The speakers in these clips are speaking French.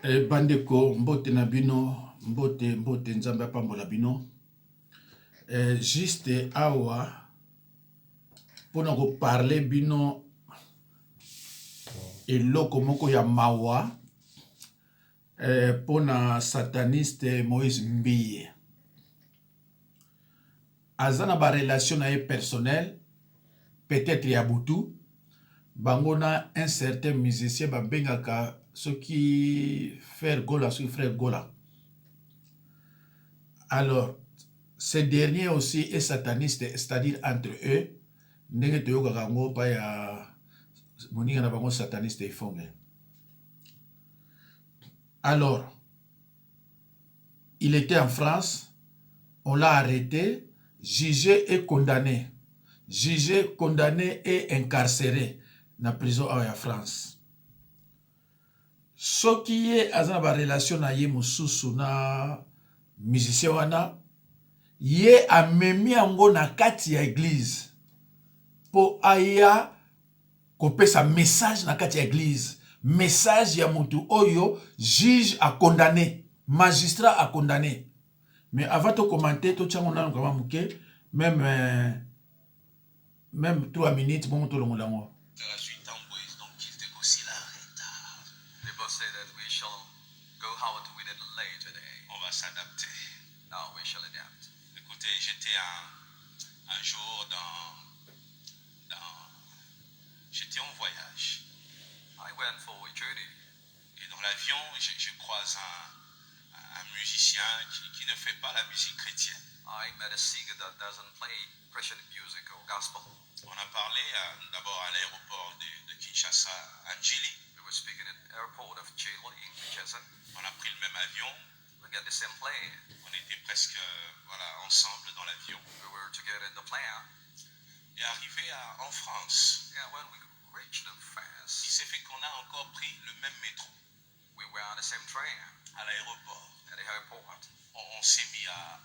Bandeko mbote na bino mbote nzambe apambola bino juste awa pona ko parler bino eloko moko ya mawa pona sataniste Moïse Mbiye azana ba relation na ye personnel peut-être ya butu bangona un certain musicien babengaka ce qui frère Gola, alors ces derniers aussi est sataniste, c'est-à-dire entre eux ndenge toyokaka ngo pa ya moninga na bango sataniste ifonge. Alors il était en France, on l'a arrêté, jugé et condamné, et incarcéré na prison en France. Ce qui est à la relation na ye mususu na musicien wana ye amemi yango na kati ya église po aya kopesa message na kati ya église, message ya mutu oyo juge a condamné, magistrat a condamné. Mais avant de commenter tout ça on a même 3 minutes bon to longo. S'adapter. Non, we shall adapt. Écoutez, j'étais un jour j'étais en voyage. I went for a journey. Et dans l'avion, je croise un musicien qui ne fait pas la musique chrétienne. I met a singer that doesn't play Christian music or gospel. On a parlé d'abord à l'aéroport de Kinshasa, à Njili. We were speaking at the airport of Njili in Kinshasa. On a pris le même avion. On était presque ensemble dans l'avion. We were together in the plane. Et arrivé en France, when we reached France, il s'est fait qu'on a encore pris le même métro. We were on the same train. À l'aéroport. At the airport. On s'est mis à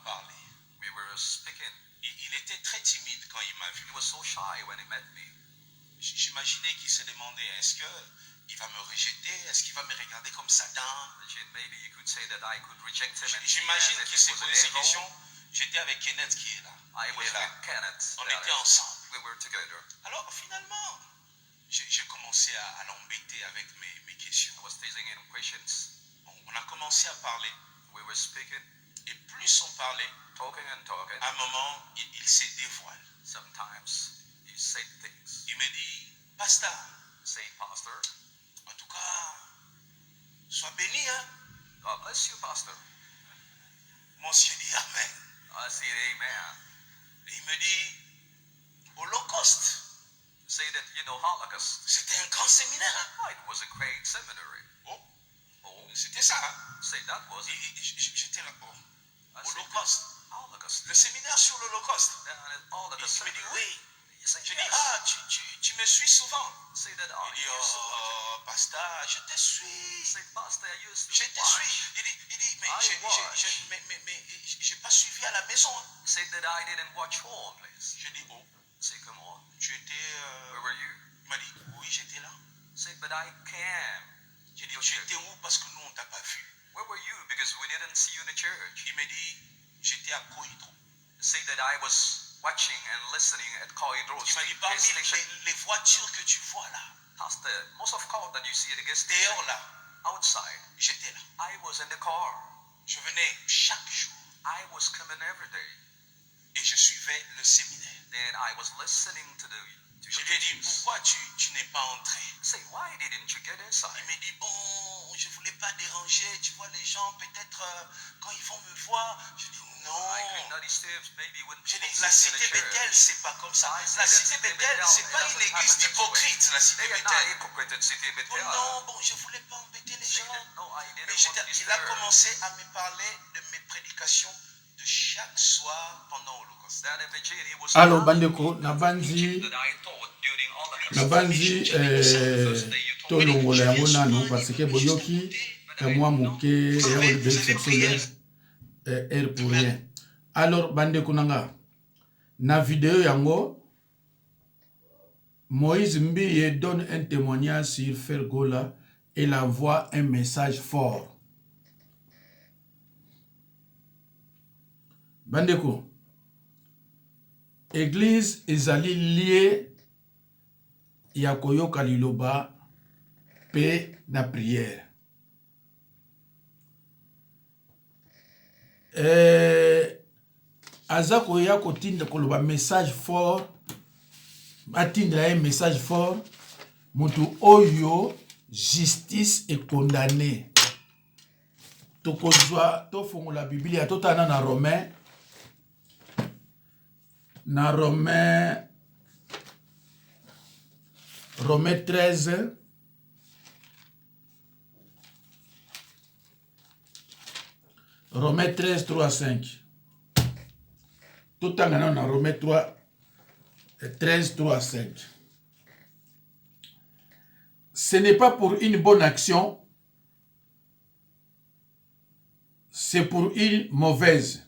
parler. We were speaking. Il était très timide quand il m'a vu. He was so shy when he met me. J'imaginais qu'il se demandait est-ce que il va me rejeter, est-ce qu'il va me regarder comme Satan? J'imagine qu'il s'est posé ces questions. J'étais avec Kenneth qui est là. On était ensemble. Alors finalement, j'ai commencé à l'embêter avec mes questions. On a commencé à parler. Et plus on parlait, à un moment, il se dévoile. Il me dit, Pasteur, en tout cas, sois béni, hein? God bless you, Pastor. Monsieur dit Amen. I say Amen. Et il me dit, Holocauste. Say that, Holocaust. C'était un grand séminaire, hein? It was a great seminary. Oh, c'était ça, hein? Say that was it. J'étais là, Holocauste. Holocaust. Le séminaire sur l'Holocauste. Il me dit, oui. Je dis, tu me suis souvent. Il dit, pasteur, je te suis. Je te suis. Il dit, mais j'ai pas suivi à la maison. Je dis, tu étais... Il m'a dit, oui, j'étais là. J'ai dit, tu étais où parce que nous, on t'a pas vu. Il m'a dit, j'étais à Koïdro. Watching and listening at Corridors. Il m'a dit, parmi les voitures que tu vois là, most of cars that you see at the gas station, dehors là, outside, j'étais là. I was in the car. Je venais chaque jour. I was coming every day. Et je suivais le séminaire. Then I was listening to the je lui ai dit, pourquoi tu n'es pas entré? Say, why didn't you get inside? Il me dit, bon, je voulais pas déranger, tu vois, les gens, peut-être, quand ils vont me voir, je dis, non. Je dis, la cité Bethel, c'est pas comme ça. La cité Bethel, c'est pas une église d'hypocrite, la cité Bethel. Non, bon, je voulais pas embêter les gens. Mais il a commencé à me parler de mes prédications de chaque soir pendant l'Holocauste. Alors bandeko nabanzi tolongola yango nano parce que boyoki kamwa moke air pour rien. Alors bandeko nanga na vidéo yango Moïse Mbiye donne un témoignage sur Frère Gola elle envoie un message fort. Bandeko, Église ezali liée ya koyoka liloba pe na prière. Aza koya kotinda koloba message fort, atinda un message fort, mutu oyo justice est condamnée. Tokozwa tofongola Biblia totana na Romain. Na Romain 13. Romains 13, 3 à 5. Tout en gagnant dans Romains 13, 3 à 5. Ce n'est pas pour une bonne action, c'est pour une mauvaise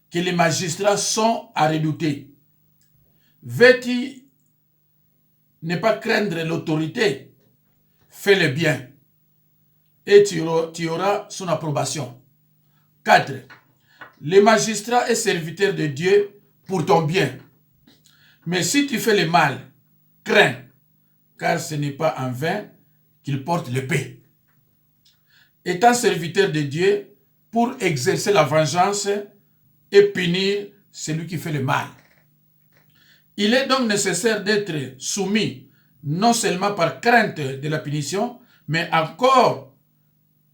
que les magistrats sont à redouter. Veux-tu ne pas craindre l'autorité? Fais le bien et tu auras son approbation. 4. Les magistrats et serviteurs de Dieu pour ton bien. Mais si tu fais le mal, crains, car ce n'est pas en vain qu'ils portent l'épée. Étant serviteur de Dieu pour exercer la vengeance et punir celui qui fait le mal. Il est donc nécessaire d'être soumis non seulement par crainte de la punition, mais encore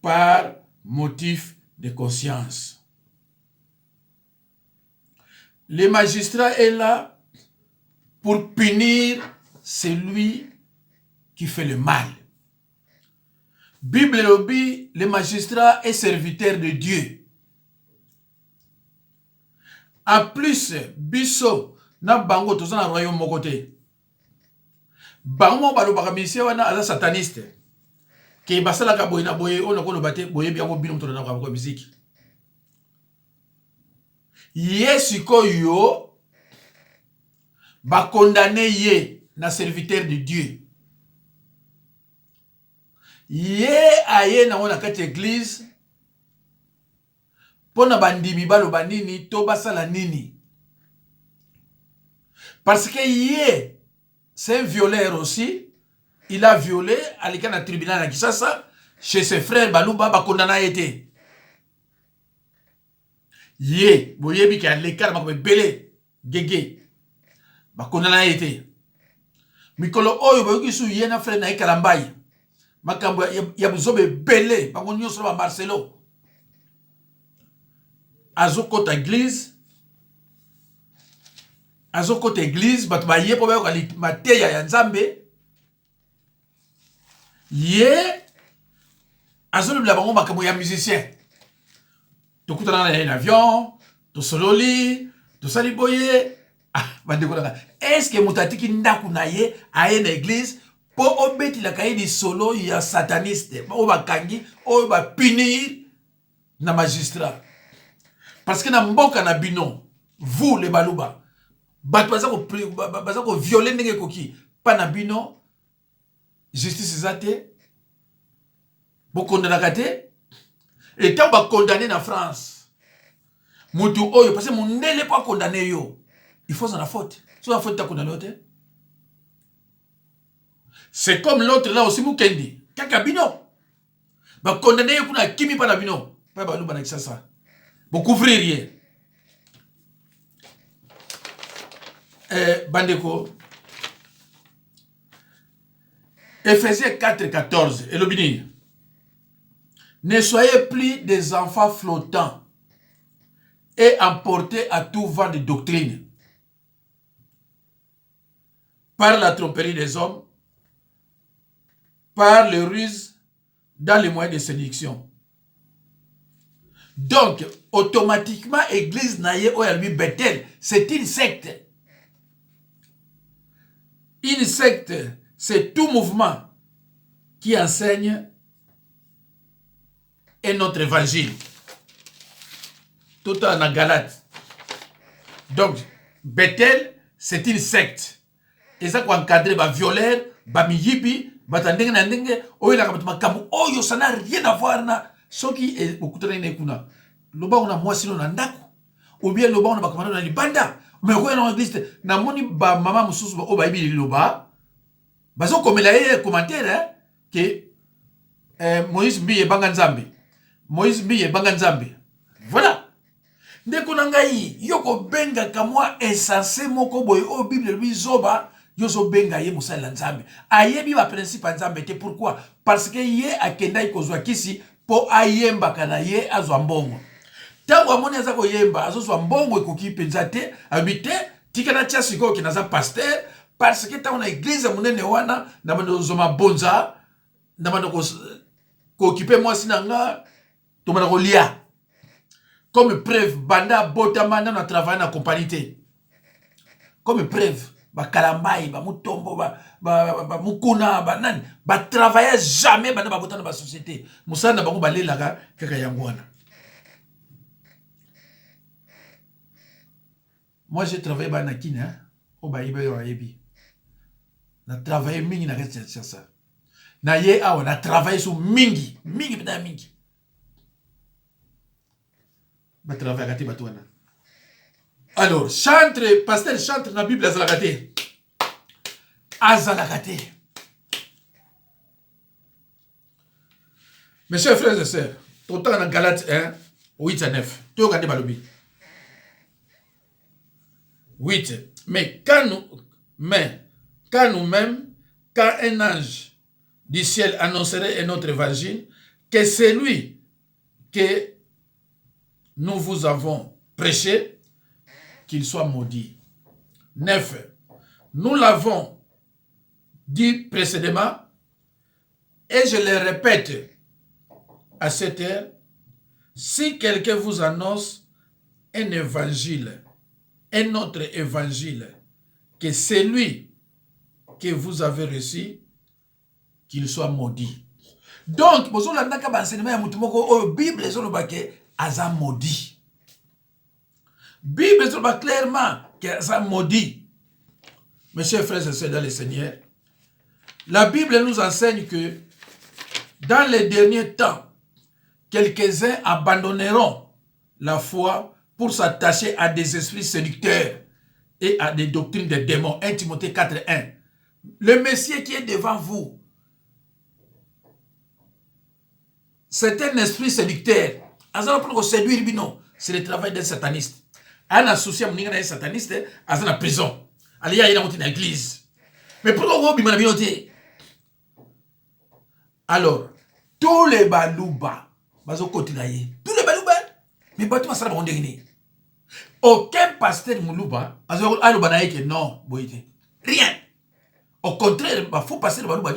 par motif de conscience. Le magistrat est là pour punir celui qui fait le mal. Bible lobby, le magistrat est serviteur de Dieu. En plus, biso na bango toza na royaume moko te. Bango balobaka ministère wana aza sataniste. Ke basalaka boye na boye ona koloba te boye biango bino mutona na kwa musique. Yesu koyo ba condamné ye na serviteur de Dieu. Ye aye na ona kati église pona bandimi baloba nini to basala nini. Parce que ye c'est un violeur aussi. Il a violé à l'école du tribunal à Kinshasa chez ses frères Balouba ba condamné été. Ye boyebi ki à l'école ma belé gege ba condamné été. Mikolo oyo boyoki su ye na frère na ikalambai. Makambo ya buzobe belé bango nyonso ba Marcelo. Azokota église bato ba ye po ba ko mateya ya Nzambe. Ye azolobela bango makambo ya musicien. Tokutana na avion, to sololi, to sali boye. Est-ce que mutatiki ndaku na ye aye na église po obeti la kaye di solo ya sataniste o bakangi o ba punir na magistrat? Parce que na mboka na bino, vous les baluba, bato baza ko violer ndenge koki, pa na bino justice zate, bo condamnaka te, et tant ba condamné na France. Mutu oyo parce que mondele pas condamné yo. Il faut en la faute. Si la faute ta condamné te. C'est comme l'autre là aussi Mukendi. Kaka bino. Ba condamné yo kuna kimi pa na bino. Pa ba luba na kisasa. Bo couvrir rien. Bandeko. Ephésiens 4, 14. Et le béni. Ne soyez plus des enfants flottants et emportés à tout vent de doctrine par la tromperie des hommes, par les ruses dans les moyens de séduction. Donc, automatiquement, Église Naye Oyalbi Bethel, c'est une secte. Une secte, c'est tout mouvement qui enseigne et notre évangile. Tout en Galate. Donc, Bethel, c'est une secte. Et ça, qu'on encadre, violeur, miyibi, batandenge na ndenge oyo na kabatu makamu oyo ça n'a rien à voir na soki okutana ne kuna loba ona mwasi no na ndako ou bien loba ona bakamana na libanda mais ko na église na moni ba mama mususu o ba ibi loba bazo komela ye commentaire que Moïse Mbiye banga nzambe Moïse Mbiye banga nzambe voilà ndeko na ngai yoko benga kamwa essence moko boy o bible lui zoba yozo benga ye musala nzambe ayebi ba principe nzambe te pourquoi parce que ye akenda ikozwa kisi po ayemba kana ye azwa mbongo tango amoni aza koyemba azozwa mbongo ekoki penza te habite tikana tia siko ki naza pasteur parce que tango na église munene wana na bando zoma bonza na bando ko occuper moi sinanga to bando ko lia comme preuve banda botama na travailler na compagnie comme preuve ba kalambai ba mutombo ba mukuna ba nani ba travailler jamais banda ba botana ba société musana bango balelaka kaka yangwana. Moi j'ai travaillé ba na kina o ba ibe yo ayebi na travailler mingi na reste sur ça na ye awa na travailler sur mingi bida mingi ba travailler gati batwana. Alors chantre pasteur chantre na bible azalakate. Mes chers frères et sœurs, autant dans Galates 1 8 à 9 tu regardes balobi 8 mais quand nous-mêmes quand un ange du ciel annoncerait un autre évangile que celui que nous vous avons prêché, qu'il soit maudit. 9. Nous l'avons dit précédemment, et je le répète à cette heure, si quelqu'un vous annonce un évangile, un autre évangile, que celui que vous avez reçu, qu'il soit maudit. Donc, vous avez la Bible, aza maudit. Bible dit clairement qu'aza maudit. Mes chers frères et sœurs dans le Seigneur, la Bible nous enseigne que dans les derniers temps, quelques-uns abandonneront la foi pour s'attacher à des esprits séducteurs et à des doctrines de démons. 1 Timothée 4:1. Le Messie qui est devant vous, c'est un esprit séducteur. C'est le travail d'un sataniste. Un associé à un sataniste, à la prison. Il y a une église. Mais pourquoi vous avez alors, tous les balouba, tous les balouba, mais pas tout ça va aucun pasteur moulouba, non, rien. Au contraire, il faut passer le balouba,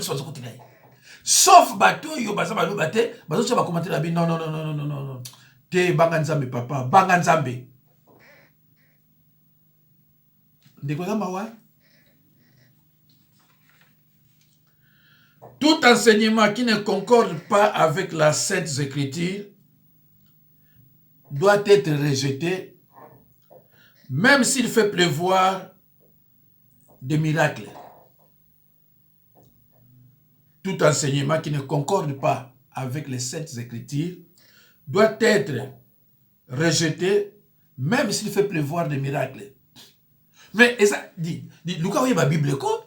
sauf bateau, il y a balouba, bateau, va commenter la vie, non. Te banganzambe papa, banganzambe. Tout enseignement qui ne concorde pas avec la Sainte Écriture doit être rejeté, même s'il fait prévoir des miracles. Tout enseignement qui ne concorde pas avec les Saintes Écritures doit être rejeté, même s'il fait prévoir des miracles. Mais ça dit, Lucas oui ma Bible quoi?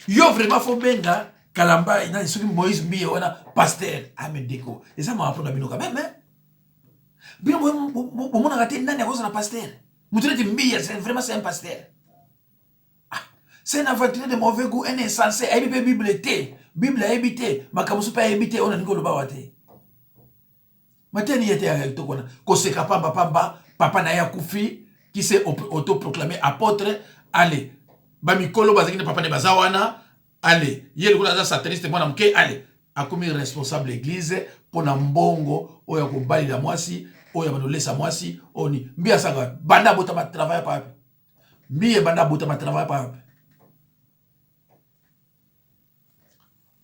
Yo vraiment faut benga kalamba ina soki Moïse Mbiye wana pasteur amen deko. Et ça m'a appris bino quand même hein. Bien mon a raté nani akoza na pasteur. Moutrete Mbiye c'est vraiment c'est un pasteur. Ah, c'est un aventurier de mauvais goût, un insensé, Bible té, Bible a habité, makamusu pas habité on a ngolo bawate. Mateni yete ya tokona koseka pamba papa na ya kufi qui s'est autoproclamé apôtre. Allez bamikolo bazakine papa ne bazawana. Allez yele kula za sataniste mwana mke. Allez akomi responsable église pona mbongo oya ko bali la mwasi oya banolesa mwasi oni mbia sanga banda bota ma travail pa mbie banda bota ma travail pa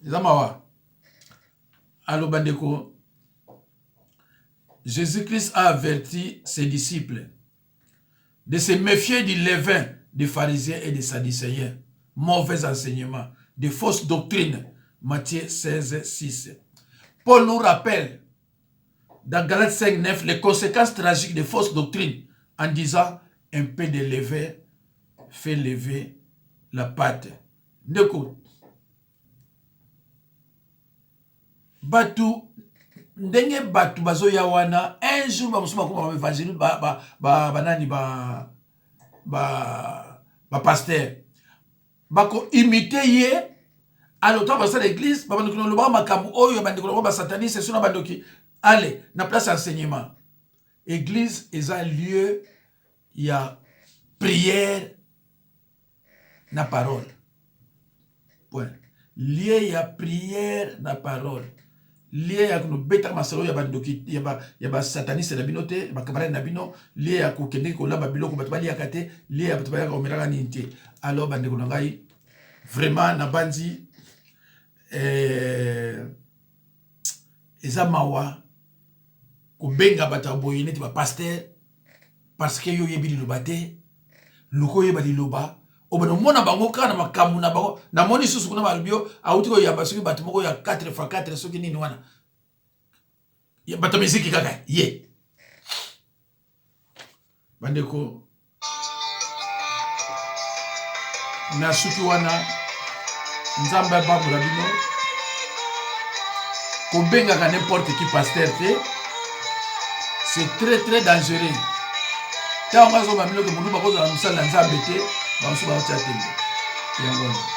zamawa allo bandeko. Jésus-Christ a averti ses disciples de se méfier du levain des pharisiens et des sadducéens, mauvais enseignements, de fausses doctrines Matthieu 16, 6. Paul nous rappelle dans Galates 5, 9 les conséquences tragiques des fausses doctrines en disant un peu de levain fait lever la pâte. Ndeko batu ndenge batu bazoya wana un jour bamusuma ko évangile banani pasteur bako imiter ye alors toi basa l'église babandi ko loba makambu oyo bandi ko loba sataniste suna bandoki allez na place enseignement église est un lieu il y a prière na parole point lieu il y a prière na parole lié ya kuno beta masalo ya bandoki ya ba sataniste na binote ba camarade na bino lié ya ko kende ko lamba biloko bato bali yakate lié ya bato bali ko melaka ninte alors bande ko ngai vraiment na bandi eza mawa ko benga bato boyine ti ba pasteur parce que yo yebi liloba te loko yeba liloba obano mona bango kana makambu na bango na moni susu kuna balbio auti ko yamba soki bato moko ya 4x4 soki nini wana ya bato miziki kaka ye bandeko na suki wana nzamba babu rabino ko benga ka n'importe qui pasteur te c'est très dangereux ta on va zo mamilo ko munu ba ko za musala nzambe te ba musu ba cha tembe yango